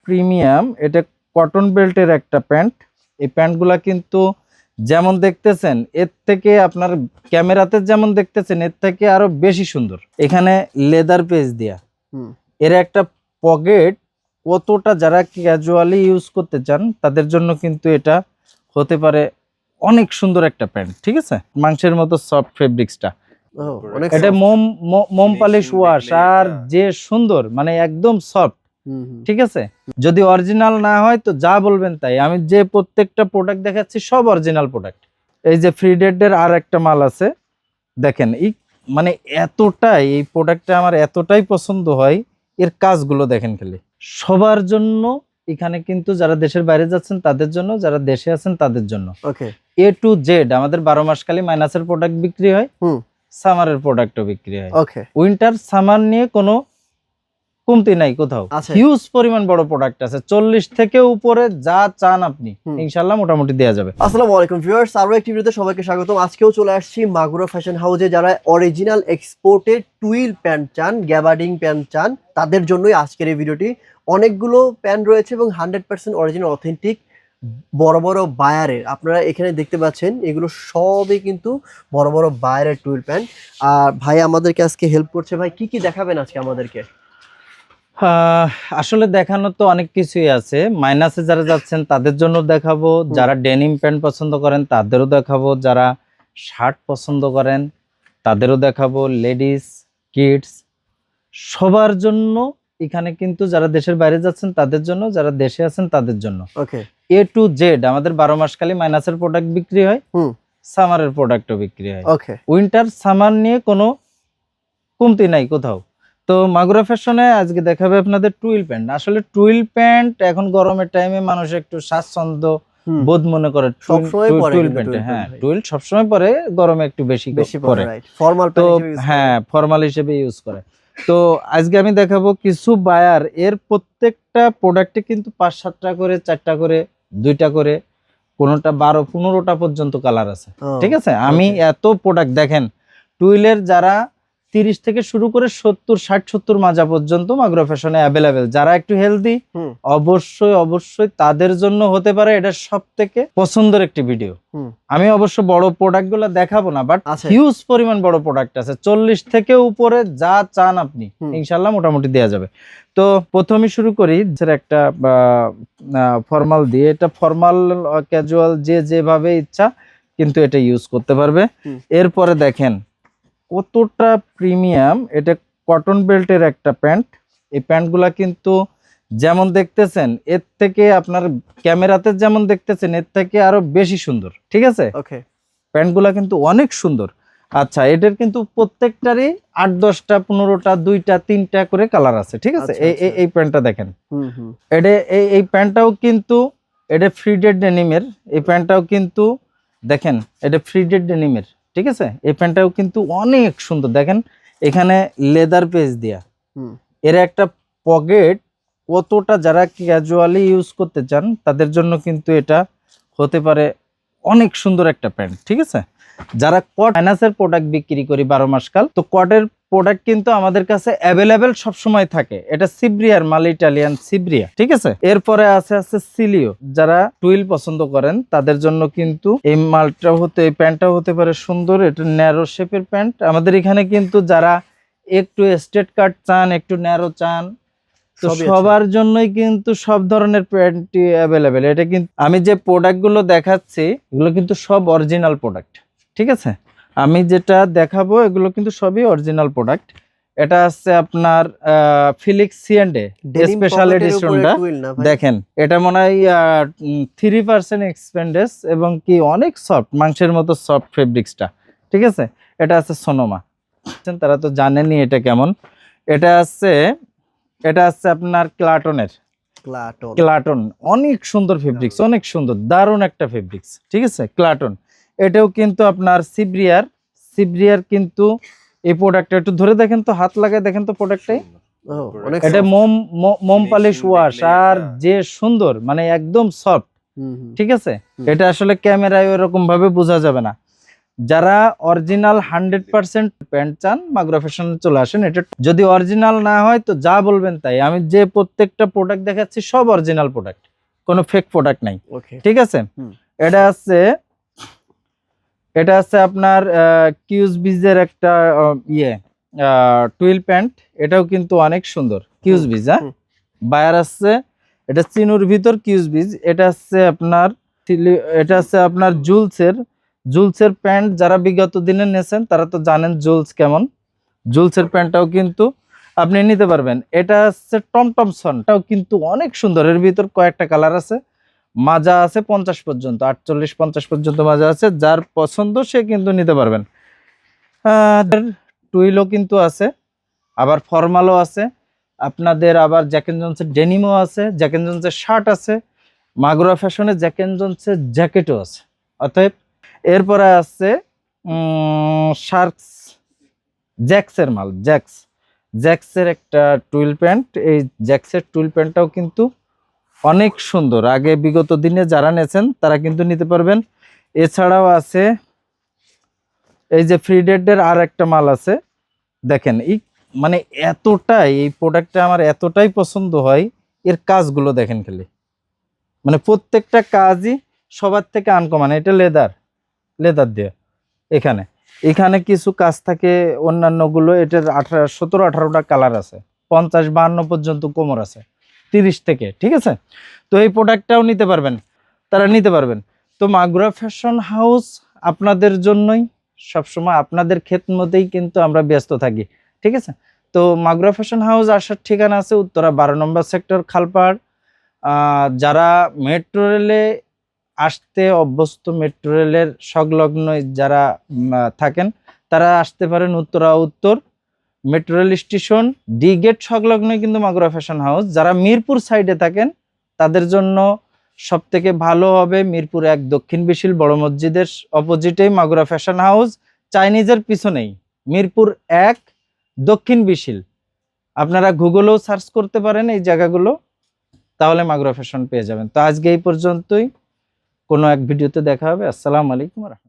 Premium, এটা cotton বেল্টের একটা প্যান্ট। এই প্যান্টগুলা কিন্তু যেমন দেখতেছেন এর থেকে আপনার ক্যামেরাতে যেমন দেখতেছেন এর থেকে আরো বেশি সুন্দর। এখানে লেদার পেজ দিয়া এর একটা পকেট, কতটা যারা ক্যাজুয়ালি ইউজ করতে চান তাদের জন্য কিন্তু এটা হতে পারে অনেক সুন্দর একটা প্যান্ট। ঠিক আছে, মাংসের মতো সফট ফেব্রিক্সটা, এটা মোম পালিশ ওয়াশ আর যে সুন্দর, মানে একদম সফট। ঠিক আছে, যদি অরিজিনাল না হয় তো যা বলবেন তাই। আমি যে প্রত্যেকটা প্রোডাক্ট দেখাচ্ছি সব অরিজিনাল প্রোডাক্ট। এই যে ফ্রি ডেটের আর একটা মাল আছে, দেখেন এই মানে এতটাই এই প্রোডাক্টটা আমার এতটাই পছন্দ হয়, এর কাজগুলো দেখেন খালি। সবার জন্য এখানে কিন্তু যারা দেশের বাইরে যাচ্ছেন তাদের জন্য, যারা দেশে আছেন তাদের জন্য A to Z আমাদের 12 মাস খালি মাইনাসের প্রোডাক্ট বিক্রি হয়, সামারের প্রোডাক্টও বিক্রি হয়। উইন্টার সামার নিয়ে কোনো কমতি নাই কোথাও। হিউজ পরিমাণ বড় প্রোডাক্ট আছে, 40 থেকে উপরে যা চান আপনি ইনশাআল্লাহ মোটামুটি দেয়া যাবে। আসসালামু আলাইকুম ভিউয়ার্স, আরো একটি ভিডিওতে সবাইকে স্বাগতম। আজকেও চলে আসছি মাগুরা ফ্যাশন হাউসে। যারা অরিজিনাল এক্সপোর্টেড টুইল প্যান্ট চান, গ্যাবার্ডিং প্যান্ট চান, তাদের জন্যই আজকের এই ভিডিওটি। অনেকগুলো প্যান্ট রয়েছে এবং 100% অরিজিনাল অথেন্টিক বড় বড় বায়ারের। আপনারা এখানে দেখতে পাচ্ছেন এগুলো সবই কিন্তু বড় বড় বায়ারের টুইল প্যান্ট। আর ভাই আমাদেরকে আজকে হেল্প করছে। ভাই কি কি দেখাবেন আজকে আমাদেরকে? আসলে দেখানো তো অনেক কিছুই আছে। মাইনাসে যারা যাচ্ছেন তাদের জন্য দেখাবো, যারা ডেনিম প্যান্ট পছন্দ করেন তাদেরও দেখাবো, যারা শার্ট পছন্দ করেন তাদেরও দেখাবো, লেডিস কিডস সবার জন্য এখানে কিন্তু, যারা দেশের বাইরে যাচ্ছেন তাদের জন্য, যারা দেশে আছেন তাদের জন্য। A to Z আমাদের 12 মাস খালি মাইনাসের প্রোডাক্ট বিক্রি হয়, সামারের প্রোডাক্টও বিক্রি হয়। উইন্টার সামার নিয়ে কোনো কমতি নাই কোথাও। তো মাগুরা ফ্যাশনে আজকে দেখাবে আপনাদের টুইল প্যান্ট। আসলে টুইল প্যান্ট এখন গরমের টাইমে মানুষ একটু স্বাচ্ছন্দ্য বোধ মনে করে টুইল প্যান্টে। হ্যাঁ, টুইল সবসময় পরে, গরমে একটু বেশি পরে, তো হ্যাঁ ফর্মাল হিসেবে ইউজ করে। তো আজকে আমি দেখাবো কিছু বায়ার, এর প্রত্যেকটা প্রোডাক্টে কিন্তু 5-7টা করে, 4টা করে, 2টা করে, কোনোটা 12-15টা পর্যন্ত কালার আছে। ঠিক আছে, আমি এত প্রোডাক্ট দেখেন, টুইলের যারা 30 থেকে শুরু করে 70-60-70 মাজা পর্যন্ত মাগুরা ফ্যাশনে অ্যাভেলেবেল। যারা একটু হেলদি অবশ্যই তাদের জন্য হতে পারে এটা সবথেকে পছন্দের একটি ভিডিও। আমি অবশ্য বড় প্রোডাক্ট গুলো দেখাবো না, বাট হিউজ পরিমাণ বড় প্রোডাক্ট আছে, 40 থেকে উপরে যা চান আপনি ইনশাল্লাহ মোটামুটি দেওয়া যাবে। তো প্রথমে শুরু করি একটা ফর্মাল দিয়ে। এটা ফর্মাল ক্যাজুয়াল যে যেভাবে ইচ্ছা কিন্তু এটা ইউজ করতে পারবে। এরপরে দেখেন কতটা প্রিমিয়াম, এটা কটন বেল্টের একটা প্যান্ট। এই প্যান্টগুলা কিন্তু যেমন দেখতেছেন এর থেকে আপনার ক্যামেরাতে যেমন দেখতেছেন এর থেকে আরো বেশি সুন্দর। ঠিক আছে, প্যান্টগুলা কিন্তু অনেক সুন্দর। আচ্ছা, এটার কিন্তু প্রত্যেকটারই 8-10টা 15টা 2টা 3টা করে কালার আছে। ঠিক আছে, এই প্যান্টটা দেখেন, এটা এই প্যান্টটাও কিন্তু এটা ফ্রি ডেট ডেনিমের। এই প্যান্টটাও কিন্তু দেখেন, এটা ফ্রি ডেট ডেনিমের। ঠিক আছে, এই প্যান্টটাও কিন্তু অনেক সুন্দর। দেখেন এখানে লেদার পেজ দিয়া এর একটা পকেট, কতটা যারা ক্যাজুয়ালি ইউজ করতে চান তাদের জন্য কিন্তু এটা হতে পারে অনেক সুন্দর একটা প্যান্ট। ঠিক আছে, যারা কট ফাইন্যান্সের প্রোডাক্ট বিক্রি করি 12 মাস কাল, তো কটের প্রোডাক্ট কিন্তু আমাদের কাছে অ্যাভেলেবেল সবসময় থাকে। এটা সিব্রিয়ার মাল, ইটালিয়ান সিব্রিয়া। ঠিক আছে, এরপরে আছে সিলিও। যারা টুইল পছন্দ করেন তাদের জন্য কিন্তু এই মালটাও এই প্যান্টটাও হতে পারে সুন্দর। এটা ন্যারো শেপের প্যান্ট। আমাদের এখানে কিন্তু যারা একটু স্ট্রেট কাট চান, একটু ন্যারো চান, তো সবার জন্যই কিন্তু সব ধরনের প্যান্টই অ্যাভেলেবেল। এটা কিন্তু আমি যে প্রোডাক্টগুলো দেখাচ্ছি এগুলো কিন্তু সব অরিজিনাল প্রোডাক্ট। ঠিক আছে, আমি যেটা দেখাবো এগুলো কিন্তু সবই অরিজিনাল প্রোডাক্ট। এটা আছে আপনার ফিলিক্স C&A স্পেশাল এডিশনটা দেখেন, এটা মনে হয় 3% এক্সপেন্ডেস এবং কি অনেক সফট, মাংসের মতো সফট ফেব্রিক্সটা। ঠিক আছে, এটা আছে সোনোমা, তারা তো জানেনই এটা কেমন। এটা আছে আপনার ক্লাটন, অনেক সুন্দর ফেব্রিক্স, অনেক সুন্দর, দারুণ একটা ফেব্রিক্স। ঠিক আছে, ক্লাটন। এটাও কিন্তু আপনার সিব্রিয়ার কিন্তু এই প্রোডাক্টটা একটু ধরে দেখেন তো, হাত লাগায় দেখেন তো প্রোডাক্টটাই। এটা মোম পালিশ ওয়াশ আর যে সুন্দর, মানে একদম সফট। ঠিক আছে, এটা আসলে ক্যামেরায় ওরকম ভাবে বোঝা যাবে না। যারা অরিজিনাল 100% প্যান্ট চান মাগুরা ফ্যাশনে চলে আসেন। এটা যদি অরিজিনাল না হয় তো যা বলবেন তাই, আমি যে প্রত্যেকটা প্রোডাক্ট দেখাচ্ছি সব অরিজিনাল প্রোডাক্ট, কোনো ফেক প্রোডাক্ট নাই। ওকে, ঠিক আছে। এটা আছে আপনার কিউজ বিজের একটা টুইল প্যান্ট, এটাও কিন্তু অনেক সুন্দর। কিউজ বিজ, হ্যাঁ, বায়ার আছে। এটা চিনুর ভিতর কিউজ বিজ। এটা আছে আপনার জুলসের প্যান্ট। যারা বিগত দিনে নেছেন তারা তো জানেন জুলস কেমন। জুলসের প্যান্টটাও কিন্তু আপনি নিতে পারবেন। এটা হচ্ছে টমটমসনটাও কিন্তু অনেক সুন্দর। এর ভিতর কয়েকটা কালার আছে, মাজা আছে 50 পর্যন্ত, 48-50 পর্যন্ত মাজা আছে। যার পছন্দ সে কিন্তু নিতে পারবেন। টুইলও কিন্তু আছে, আবার ফর্মালও আছে আপনাদের, আবার জ্যাক এন্ড জনসের ডেনিমও আছে, জ্যাক এন্ড জনসের শার্ট আছে, মাগুরা ফ্যাশনে জ্যাক এন্ড জনসের জ্যাকেটও আছে। অতএব এরপরে আছে শার্কস জ্যাক্সের মাল, জ্যাক্সের একটা টুইল প্যান্ট। এই জ্যাক্সের টুইল প্যান্টটাও কিন্তু অনেক সুন্দর। আগে বিগত দিনে যারা নেছেন তারা কিন্তু নিতে পারবেন। এছাড়াও আছে এই যে ফ্রিডেডের আর একটা মাল আছে, দেখেন এই মানে এতটাই, এই প্রোডাক্টটা আমার এতটাই পছন্দ হয়। এর কাজগুলো দেখেন খালি, মানে প্রত্যেকটা কাজই সবার থেকে আনকমন। এটা লেদার দিয়ে এখানে কিছু কাজ থাকে, অন্যান্যগুলো এটার 17-18টা কালার আছে, 50-52 পর্যন্ত কোমর আছে, 30 থেকে। ঠিক আছে। তো এই প্রোডাক্টটাও নিতে পারবেন, তারা নিতে পারবেন। তো মাগুরা ফ্যাশন হাউস আপনাদের জন্যই সবসময়, আপনাদের খেদমতেই কিন্তু আমরা ব্যস্ত থাকি। ঠিক আছে। তো মাগুরা ফ্যাশন হাউস আসার ঠিকানা আছে উত্তরা 12 নম্বর সেক্টর, খালপাড়। যারা মেট্রো রেলে আসতে অভ্যস্ত, মেট্রো রেলের সংলগ্ন যারা থাকেন তারা আসতে পারেন উত্তরা উত্তর metro rail station D gate সংলগ্ন কিন্তু মাগুরা ফ্যাশন হাউস। যারা মিরপুর সাইডে থাকেন তাদের জন্য সব থেকে ভালো হবে মিরপুর 1 দক্ষিণ বিশিল বড় মসজিদের অপোজিটেই মাগুরা ফ্যাশন হাউস, চাইনিজের পিছনেই মিরপুর 1 দক্ষিণ বিশিল। আপনারা গুগলেও সার্চ করতে পারেন এই জায়গাগুলো, তাহলে মাগুরা ফ্যাশন পেয়ে যাবেন। তো আজকে এই পর্যন্তই, কোনো এক ভিডিওতে দেখা হবে। আসসালামু আলাইকুম।